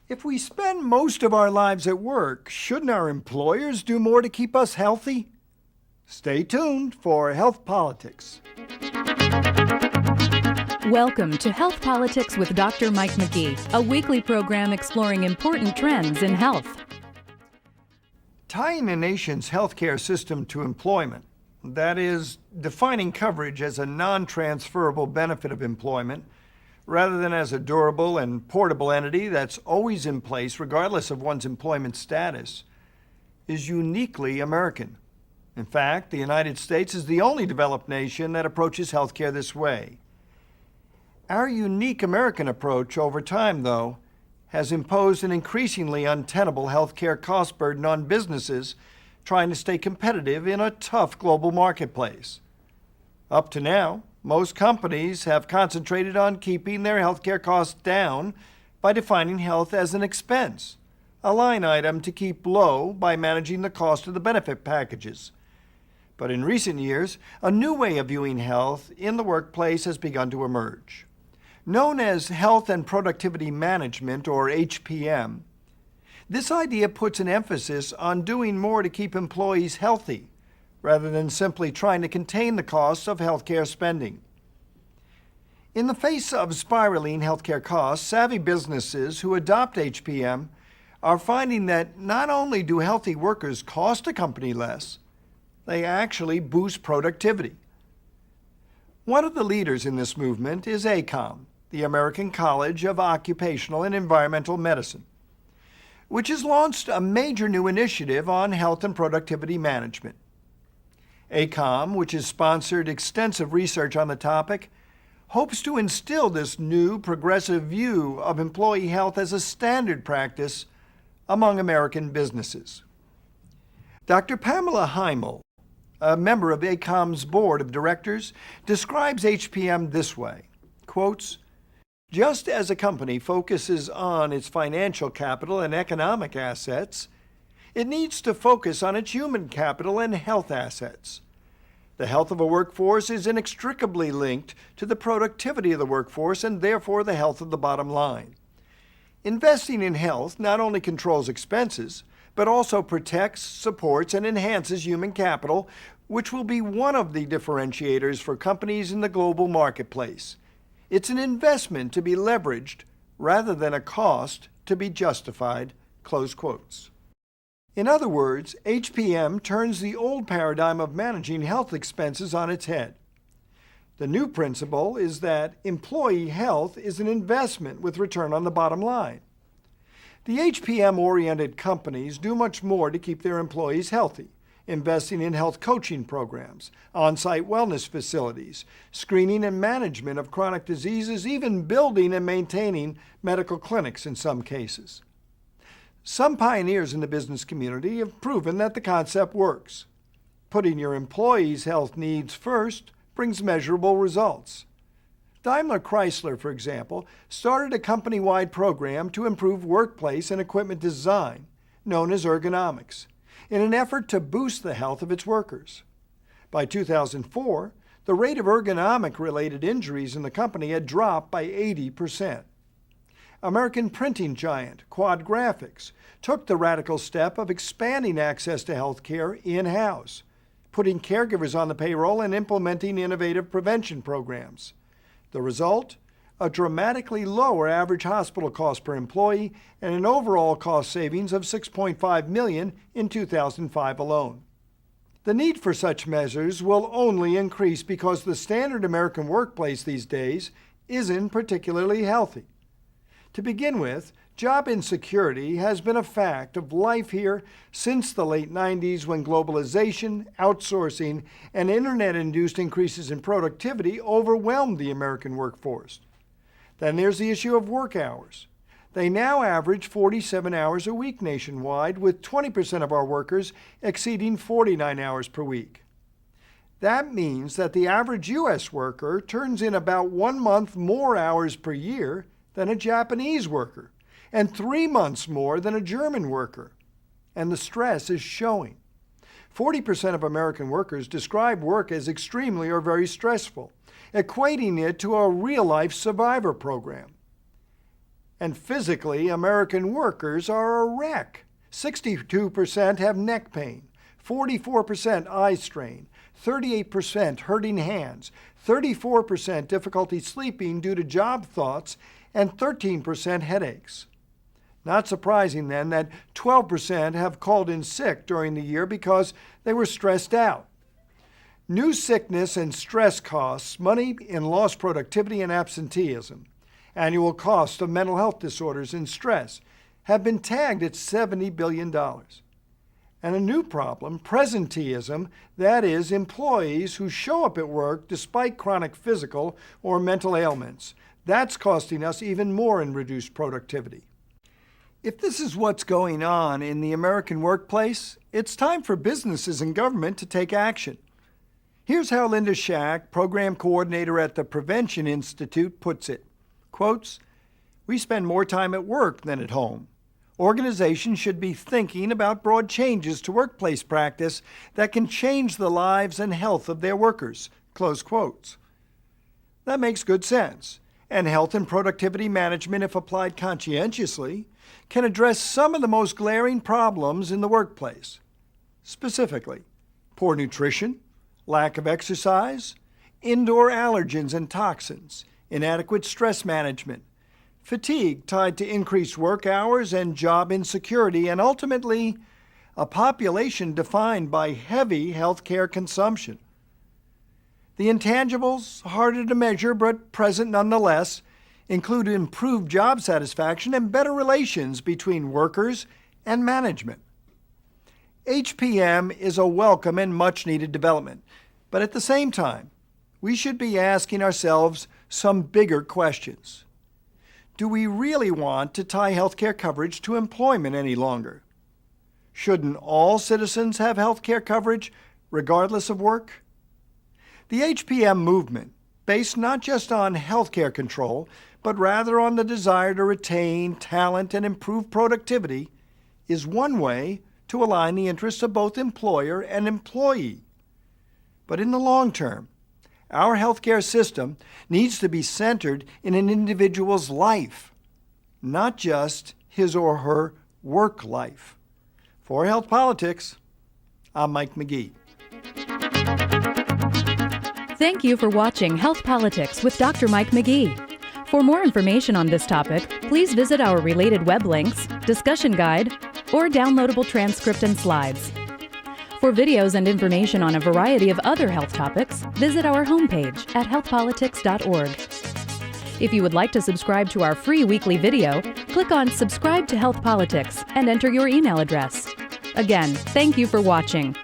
If we spend most of our lives at work, shouldn't our employers do more to keep us healthy? Stay tuned for Health Politics. Welcome to Health Politics with Dr. Mike McGee, a weekly program exploring important trends in health. Tying a nation's healthcare system to employment, that is, defining coverage as a non-transferable benefit of employment, rather than as a durable and portable entity that's always in place regardless of one's employment status, is uniquely American. In fact, the United States is the only developed nation that approaches healthcare this way. Our unique American approach over time, though, has imposed an increasingly untenable healthcare cost burden on businesses trying to stay competitive in a tough global marketplace. Up to now, most companies have concentrated on keeping their healthcare costs down by defining health as an expense, a line item to keep low by managing the cost of the benefit packages. But in recent years, a new way of viewing health in the workplace has begun to emerge. Known as Health and Productivity Management, or HPM, this idea puts an emphasis on doing more to keep employees healthy, rather than simply trying to contain the costs of healthcare spending. In the face of spiraling healthcare costs, savvy businesses who adopt HPM are finding that not only do healthy workers cost a company less, they actually boost productivity. One of the leaders in this movement is ACOM, the American College of Occupational and Environmental Medicine, which has launched a major new initiative on health and productivity management. ACOM, which has sponsored extensive research on the topic, hopes to instill this new progressive view of employee health as a standard practice among American businesses. Dr. Pamela Heimel, a member of ACOM's board of directors, describes HPM this way, quotes, "Just as a company focuses on its financial capital and economic assets, it needs to focus on its human capital and health assets. The health of a workforce is inextricably linked to the productivity of the workforce and therefore the health of the bottom line. Investing in health not only controls expenses, but also protects, supports, and enhances human capital, which will be one of the differentiators for companies in the global marketplace. It's an investment to be leveraged rather than a cost to be justified," close quotes. In other words, HPM turns the old paradigm of managing health expenses on its head. The new principle is that employee health is an investment with return on the bottom line. The HPM-oriented companies do much more to keep their employees healthy, investing in health coaching programs, on-site wellness facilities, screening and management of chronic diseases, even building and maintaining medical clinics in some cases. Some pioneers in the business community have proven that the concept works. Putting your employees' health needs first brings measurable results. Daimler Chrysler, for example, started a company-wide program to improve workplace and equipment design, known as ergonomics, in an effort to boost the health of its workers. By 2004, the rate of ergonomic-related injuries in the company had dropped by 80%. American printing giant Quad Graphics took the radical step of expanding access to health care in-house, putting caregivers on the payroll and implementing innovative prevention programs. The result? A dramatically lower average hospital cost per employee and an overall cost savings of $6.5 million in 2005 alone. The need for such measures will only increase because the standard American workplace these days isn't particularly healthy. To begin with, job insecurity has been a fact of life here since the late 90s, when globalization, outsourcing, and internet-induced increases in productivity overwhelmed the American workforce. Then there's the issue of work hours. They now average 47 hours a week nationwide, with 20% of our workers exceeding 49 hours per week. That means that the average U.S. worker turns in about 1 month more hours per year than a Japanese worker, and 3 months more than a German worker. And the stress is showing. 40% of American workers describe work as extremely or very stressful, equating it to a real-life survivor program. And physically, American workers are a wreck. 62% have neck pain, 44% eye strain, 38% hurting hands, 34% difficulty sleeping due to job thoughts, and 13% headaches. Not surprising then that 12% have called in sick during the year because they were stressed out. New sickness and stress costs money in lost productivity and absenteeism. Annual costs of mental health disorders and stress have been tagged at $70 billion. And a new problem, presenteeism, that is, employees who show up at work despite chronic physical or mental ailments. That's costing us even more in reduced productivity. If this is what's going on in the American workplace, it's time for businesses and government to take action. Here's how Linda Schack, program coordinator at the Prevention Institute, puts it. Quotes, "We spend more time at work than at home. Organizations should be thinking about broad changes to workplace practice that can change the lives and health of their workers." Close quotes. That makes good sense, and health and productivity management, if applied conscientiously, can address some of the most glaring problems in the workplace. Specifically, poor nutrition, lack of exercise, indoor allergens and toxins, inadequate stress management, fatigue tied to increased work hours and job insecurity, and ultimately, a population defined by heavy healthcare consumption. The intangibles, harder to measure but present nonetheless, include improved job satisfaction and better relations between workers and management. HPM is a welcome and much-needed development, but at the same time, we should be asking ourselves some bigger questions. Do we really want to tie healthcare coverage to employment any longer? Shouldn't all citizens have healthcare coverage regardless of work? The HPM movement, based not just on healthcare control, but rather on the desire to retain talent and improve productivity, is one way to align the interests of both employer and employee. But in the long term, our healthcare system needs to be centered in an individual's life, not just his or her work life. For Health Politics, I'm Mike McGee. Thank you for watching Health Politics with Dr. Mike McGee. For more information on this topic, please visit our related web links, discussion guide, or downloadable transcript and slides. For videos and information on a variety of other health topics, visit our homepage at healthpolitics.org. If you would like to subscribe to our free weekly video, click on Subscribe to Health Politics and enter your email address. Again, thank you for watching.